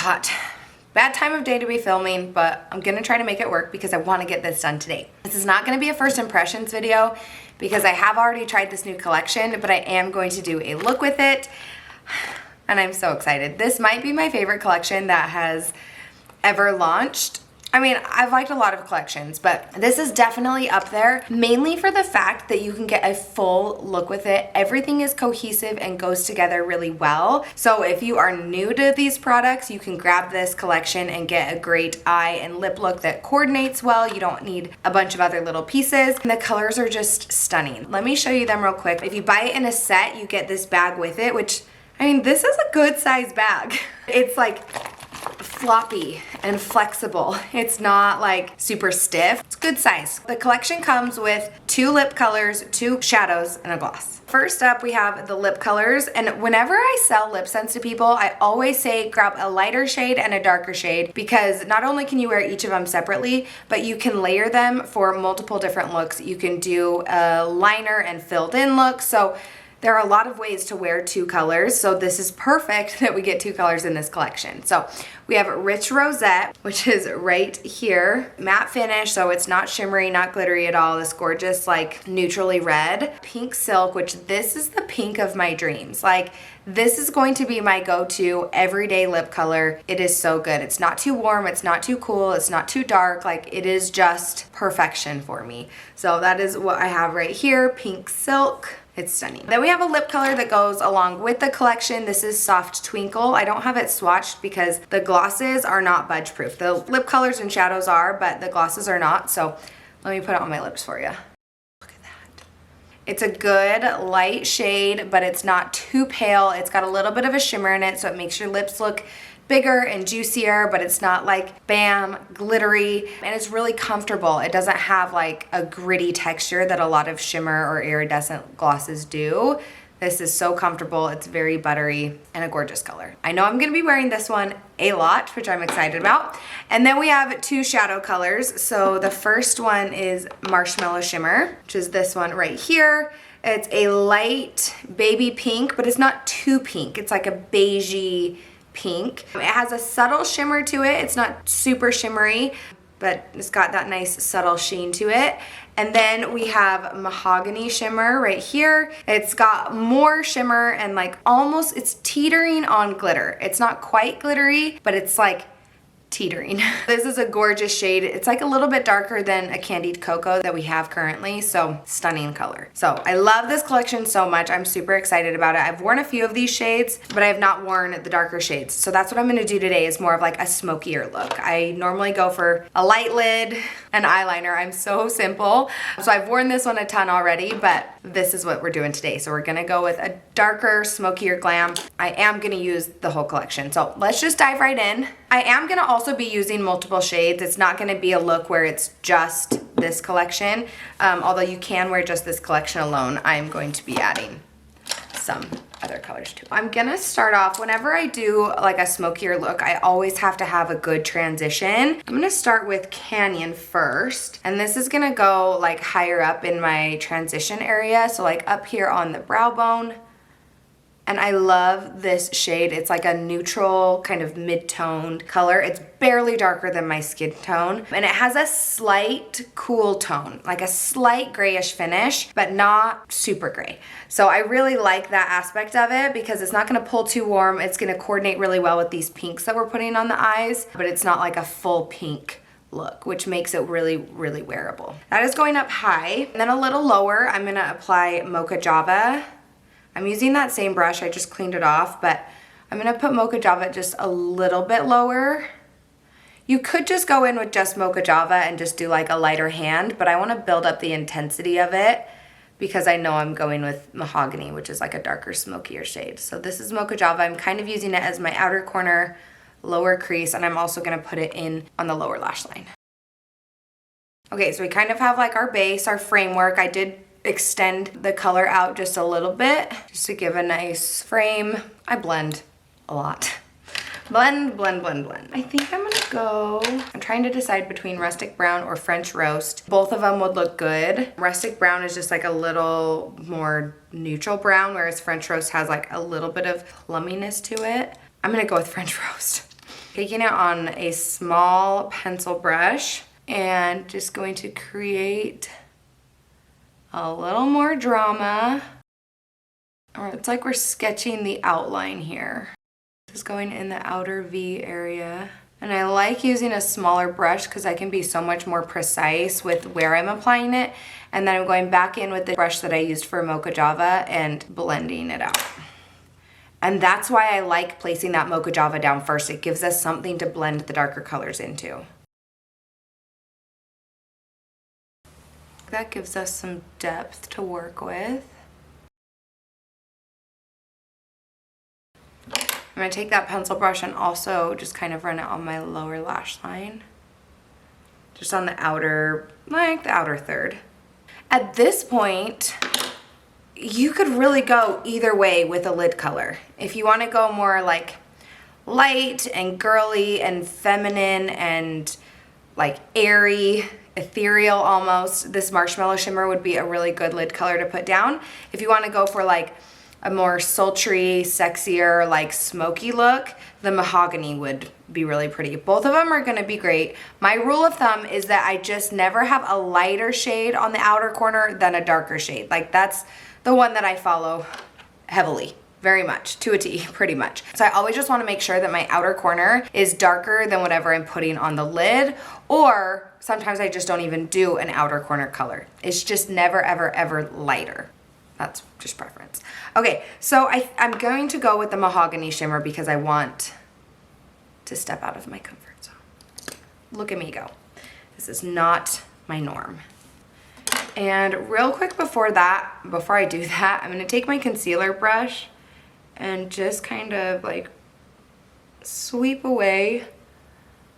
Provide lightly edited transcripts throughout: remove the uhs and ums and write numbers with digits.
hot. Bad time of day to be filming, but I'm gonna try to make it work because I wanna get this done today. This is not gonna be a first impressions video because I have already tried this new collection, but I am going to do a look with it. And I'm so excited. This might be my favorite collection that has ever launched. I mean, I've liked a lot of collections, but this is definitely up there, mainly for the fact that you can get a full look with it. Everything is cohesive and goes together really well. So if you are new to these products, you can grab this collection and get a great eye and lip look that coordinates well. You don't need a bunch of other little pieces. And the colors are just stunning. Let me show you them real quick. If you buy it in a set, you get this bag with it, which, I mean, this is a good size bag. It's like floppy and flexible. It's not like super stiff. It's good size. The collection comes with 2 lip colors, 2 shadows, and a gloss. First up, we have the lip colors, and whenever I sell Lipsense to people, I always say grab a lighter shade and a darker shade because not only can you wear each of them separately, but you can layer them for multiple different looks. You can do a liner and filled in look. So there are a lot of ways to wear 2 colors, so this is perfect that we get 2 colors in this collection. So we have Rich Rosette, which is right here. Matte finish, so it's not shimmery, not glittery at all. This gorgeous, like, neutrally red. Pink Silk, which this is the pink of my dreams. Like, this is going to be my go-to everyday lip color. It is so good. It's not too warm, it's not too cool, it's not too dark. Like, it is just perfection for me. So that is what I have right here, Pink Silk. It's stunning. Then we have a lip color that goes along with the collection. This is Soft Twinkle. I don't have it swatched because the glosses are not budge proof. The lip colors and shadows are, but the glosses are not. So let me put it on my lips for you. Look at that. It's a good light shade, but it's not too pale. It's got a little bit of a shimmer in it, so it makes your lips look bigger and juicier, but it's not like bam, glittery, and it's really comfortable. It doesn't have like a gritty texture that a lot of shimmer or iridescent glosses do. This is so comfortable. It's very buttery and a gorgeous color. I know I'm gonna be wearing this one a lot, which I'm excited about. And then we have 2 shadow colors. So the first one is Marshmallow Shimmer, which is this one right here. It's a light baby pink, but it's not too pink. It's like a beigey pink. It has a subtle shimmer to it. It's not super shimmery, but it's got that nice subtle sheen to it. And then we have Mahogany Shimmer right here. It's got more shimmer and like almost, it's teetering on glitter. It's not quite glittery, but it's like teetering. This is a gorgeous shade. It's like a little bit darker than a Candied Cocoa that we have currently, so stunning color. So I love this collection so much. I'm super excited about it. I've worn a few of these shades, but I have not worn the darker shades. So that's what I'm gonna do today, is more of like a smokier look. I normally go for a light lid and eyeliner. I'm so simple. So I've worn this one a ton already, but this is what we're doing today. So we're gonna go with a darker, smokier glam. I am gonna use the whole collection. So let's just dive right in. I am gonna also be using multiple shades. It's not gonna be a look where it's just this collection. Although you can wear just this collection alone, I'm going to be adding some other colors too. I'm gonna start off, whenever I do like a smokier look, I always have to have a good transition. I'm gonna start with Canyon first, and this is gonna go like higher up in my transition area, so like up here on the brow bone. And I love this shade. It's like a neutral kind of mid-toned color. It's barely darker than my skin tone. And it has a slight cool tone, like a slight grayish finish, but not super gray. So I really like that aspect of it because it's not gonna pull too warm. It's gonna coordinate really well with these pinks that we're putting on the eyes, but it's not like a full pink look, which makes it really, really wearable. That is going up high. And then a little lower, I'm gonna apply Mocha Java. I'm using that same brush, I just cleaned it off, but I'm gonna put Mocha Java just a little bit lower. You could just go in with just Mocha Java and just do like a lighter hand, but I wanna build up the intensity of it because I know I'm going with Mahogany, which is like a darker, smokier shade. So this is Mocha Java. I'm kind of using it as my outer corner, lower crease, and I'm also gonna put it in on the lower lash line. Okay, so we kind of have like our base, our framework. I did extend the color out just a little bit just to give a nice frame. I blend a lot. Blend, blend, blend, blend. I think I'm gonna go, I'm trying to decide between Rustic Brown or French Roast. Both of them would look good. Rustic Brown is just like a little more neutral brown, whereas French Roast has like a little bit of plumminess to it. I'm gonna go with French Roast. taking it on a small pencil brush and just going to create a little more drama. It's like we're sketching the outline here. This is going in the outer V area. And I like using a smaller brush because I can be so much more precise with where I'm applying it. And then I'm going back in with the brush that I used for Mocha Java and blending it out. And that's why I like placing that Mocha Java down first. It gives us something to blend the darker colors into. That gives us some depth to work with. I'm going to take that pencil brush and also just kind of run it on my lower lash line. Just on the outer, like the outer third. At this point, you could really go either way with a lid color. If you want to go more like light and girly and feminine and like airy, ethereal almost, this Marshmallow Shimmer would be a really good lid color to put down. If you want to go for like a more sultry, sexier, like smoky look, the Mahogany would be really pretty. Both of them are gonna be great. My rule of thumb is that I just never have a lighter shade on the outer corner than a darker shade. Like that's the one that I follow heavily, very much, to a T, pretty much. So I always just wanna make sure that my outer corner is darker than whatever I'm putting on the lid, or sometimes I just don't even do an outer corner color. It's just never, ever, ever lighter. That's just preference. Okay, so I'm going to go with the Mahogany Shimmer because I want to step out of my comfort zone. Look at me go. This is not my norm. And real quick before I do that, I'm gonna take my concealer brush and just kind of like sweep away.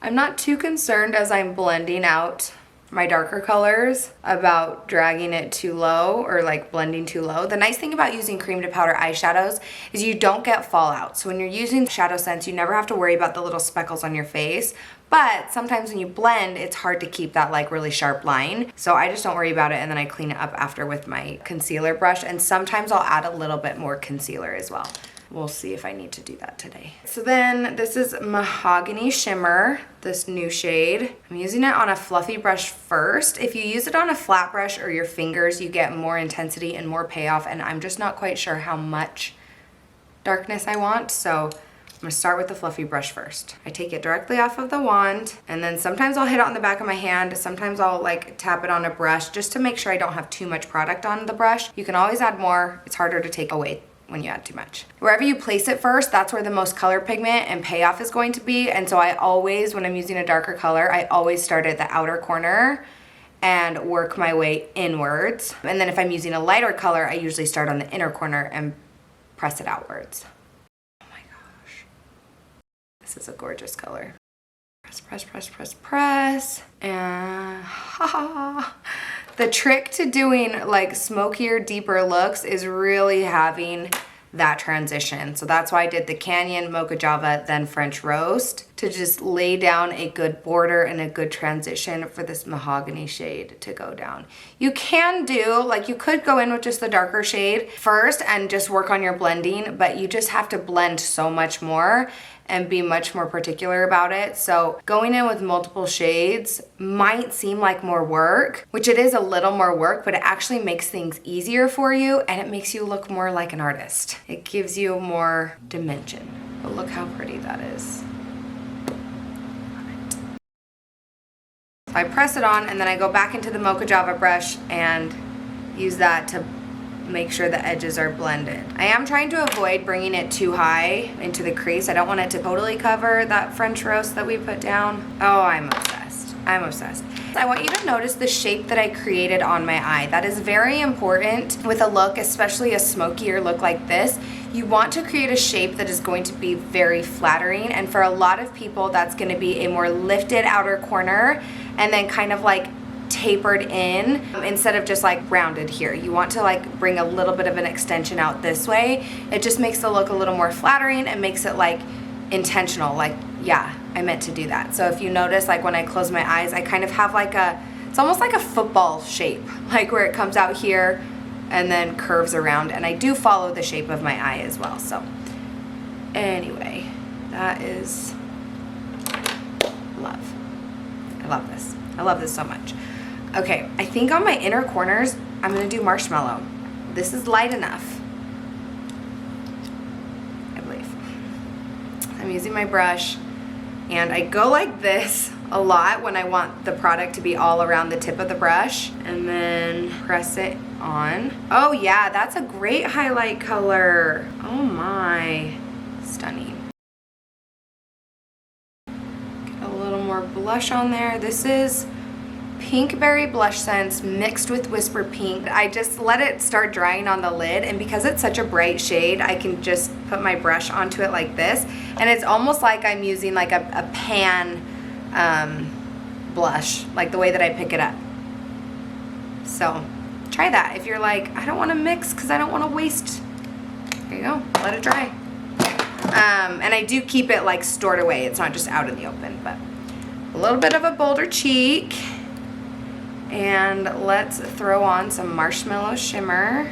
I'm not too concerned as I'm blending out my darker colors about dragging it too low or like blending too low. The nice thing about using cream to powder eyeshadows is you don't get fallout. So when you're using ShadowSense, you never have to worry about the little speckles on your face. But sometimes when you blend, it's hard to keep that like really sharp line. So I just don't worry about it and then I clean it up after with my concealer brush. And sometimes I'll add a little bit more concealer as well. We'll see if I need to do that today. So then this is Mahogany Shimmer, this new shade. I'm using it on a fluffy brush first. If you use it on a flat brush or your fingers, you get more intensity and more payoff, and I'm just not quite sure how much darkness I want, so I'm gonna start with the fluffy brush first. I take it directly off of the wand, and then sometimes I'll hit it on the back of my hand, sometimes I'll like tap it on a brush just to make sure I don't have too much product on the brush. You can always add more, it's harder to take away when you add too much. Wherever you place it first, that's where the most color pigment and payoff is going to be. And so I always, when I'm using a darker color, I always start at the outer corner and work my way inwards. And then if I'm using a lighter color, I usually start on the inner corner and press it outwards. Oh my gosh. This is a gorgeous color. Press, press, press, press, press. And ha. The trick to doing like smokier, deeper looks is really having that transition. So that's why I did the Canyon, Mocha Java, then French Roast, to just lay down a good border and a good transition for this Mahogany shade to go down. You can do, like you could go in with just the darker shade first and just work on your blending, but you just have to blend so much more and be much more particular about it. So going in with multiple shades might seem like more work, which it is a little more work, but it actually makes things easier for you and it makes you look more like an artist. It gives you more dimension. But look how pretty that is. Love it. So I press it on and then I go back into the Mocha Java brush and use that to make sure the edges are blended. I am trying to avoid bringing it too high into the crease. I don't want it to totally cover that French roast that we put down. Oh, I'm obsessed. I'm obsessed. I want you to notice the shape that I created on my eye. That is very important with a look, especially a smokier look like this. You want to create a shape that is going to be very flattering, and for a lot of people that's going to be a more lifted outer corner and then kind of like tapered in instead of just like rounded here. You want to like bring a little bit of an extension out this way. It just makes the look a little more flattering and makes it like intentional, like, yeah, I meant to do that. So if you notice, like when I close my eyes, I kind of have like it's almost like a football shape, like where it comes out here and then curves around, and I do follow the shape of my eye as well. So anyway, that is love. I love this. I love this so much. Okay, I think on my inner corners, I'm gonna do Marshmallow. This is light enough, I believe. I'm using my brush, and I go like this a lot when I want the product to be all around the tip of the brush, and then press it on. Oh yeah, that's a great highlight color. Oh my, stunning. Get a little more blush on there. This is Pink Berry Blush Sense mixed with Whisper Pink. I just let it start drying on the lid, and because it's such a bright shade, I can just put my brush onto it like this, and it's almost like I'm using like a pan blush, like the way that I pick it up. So try that if you're like, I don't want to mix because I don't want to waste. There you go, let it dry. And I do keep it like stored away, it's not just out in the open. But a little bit of a bolder cheek, and let's throw on some Marshmallow Shimmer.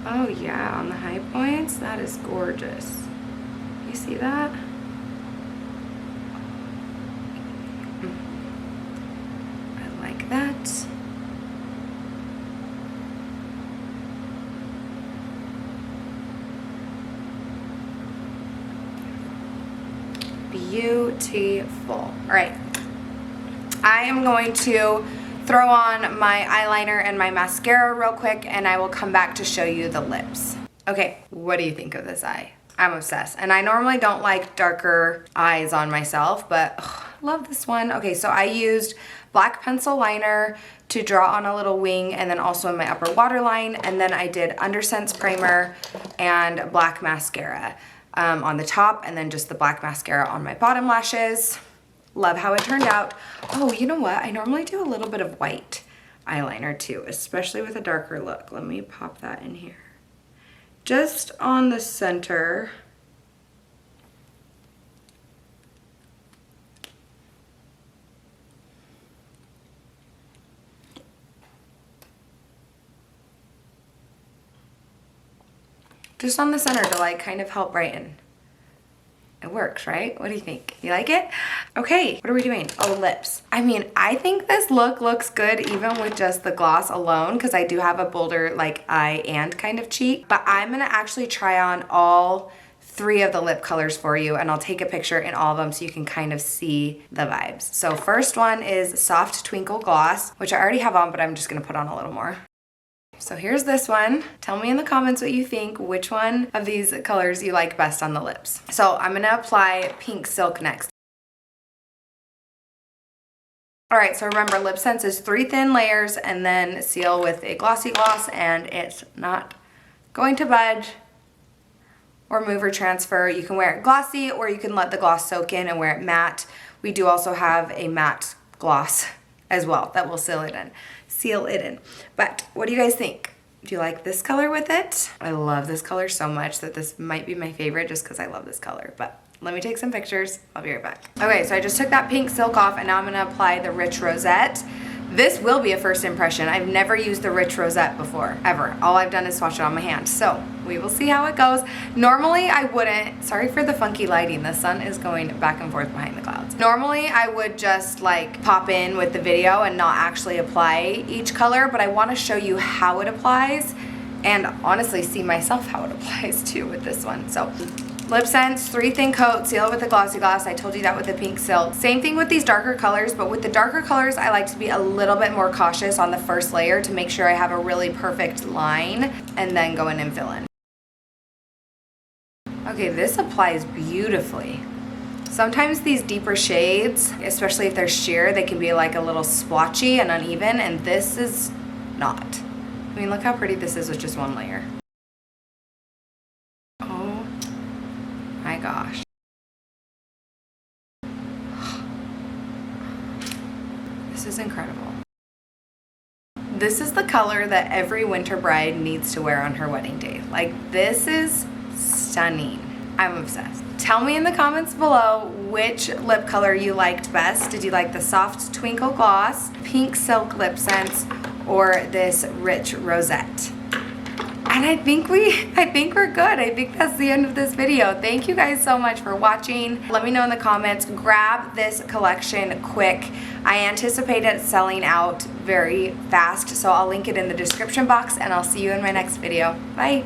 Oh yeah, on the high points, that is gorgeous. You see that? I like that. Beautiful. All right, I am going to throw on my eyeliner and my mascara real quick, and I will come back to show you the lips. Okay, what do you think of this eye? I'm obsessed, and I normally don't like darker eyes on myself, but love this one. Okay, so I used black pencil liner to draw on a little wing, and then also in my upper waterline, and then I did Undersense primer and black mascara on the top, and then just the black mascara on my bottom lashes. Love how it turned out. Oh, you know what? I normally do a little bit of white eyeliner too, especially with a darker look. Let me pop that in here. Just on the center. Just on the center to like kind of help brighten. It works, right? What do you think? You like it? Okay, what are we doing? Oh, lips. I mean, I think this look looks good even with just the gloss alone, because I do have a bolder like eye and kind of cheek. But I'm gonna actually try on all 3 of the lip colors for you, and I'll take a picture in all of them so you can kind of see the vibes. So first one is Soft Twinkle Gloss, which I already have on, but I'm just gonna put on a little more. So here's this one. Tell me in the comments what you think, which one of these colors you like best on the lips. So I'm gonna apply Pink Silk next. All right, so remember, Lipsense is 3 thin layers and then seal with a glossy gloss, and it's not going to budge or move or transfer. You can wear it glossy, or you can let the gloss soak in and wear it matte. We do also have a matte gloss as well that will seal it in. But what do you guys think? Do you like this color with it? I love this color so much that this might be my favorite just because I love this color. But let me take some pictures. I'll be right back. Okay, so I just took that pink silk off, and now I'm gonna apply the Rich Rosette. This will be a first impression. I've never used the Rich Rosette before, ever. All I've done is swatch it on my hand. So we will see how it goes. Normally I wouldn't, sorry for the funky lighting. The sun is going back and forth behind the clouds. Normally I would just like pop in with the video and not actually apply each color, but I wanna show you how it applies and honestly see myself how it applies too with this one. So Lipsense, 3 thin coat, seal it with a glossy gloss. I told you that with the pink silk. Same thing with these darker colors, but with the darker colors, I like to be a little bit more cautious on the first layer to make sure I have a really perfect line and then go in and fill in. Okay, this applies beautifully. Sometimes these deeper shades, especially if they're sheer, they can be like a little splotchy and uneven, and this is not. I mean, look how pretty this is with just 1 layer. My gosh. This is incredible. This is the color that every winter bride needs to wear on her wedding day. Like, this is stunning. I'm obsessed. Tell me in the comments below which lip color you liked best. Did you like the Soft Twinkle Gloss, Pink Silk Lipsense, or this Rich Rosette? And I think we're good. I think that's the end of this video. Thank you guys so much for watching. Let me know in the comments. Grab this collection quick. I anticipate it selling out very fast, so I'll link it in the description box, and I'll see you in my next video. Bye.